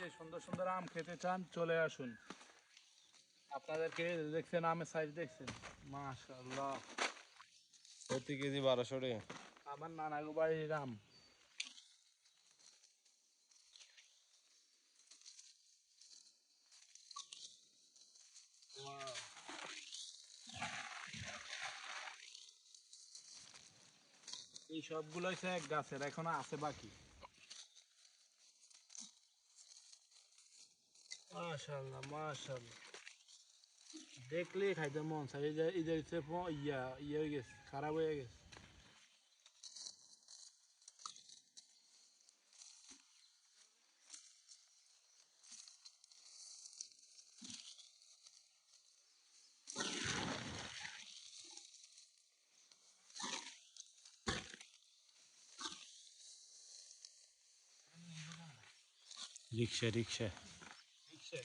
যে সুন্দর সুন্দর আম খেতে চান চলে আসুন। আপনাদেরকে দেখছেন আমের সাইজ দেখছেন, মাশাআল্লাহ। প্রতি কেজি 1200 টাকা। আমার নানাগো বাড়ির আম। এই সবগুলো হচ্ছে এক গাছের, এখনো আছে বাকি। মাশাআল্লাহ মাশাআল্লাহ, দেখলেই খাইতে মন চাই। এই যে হচ্ছে ইয়া হয়ে গেছে, খারাপ হয়ে গেছে। রিক্সা রিক্সা। বুঝছে?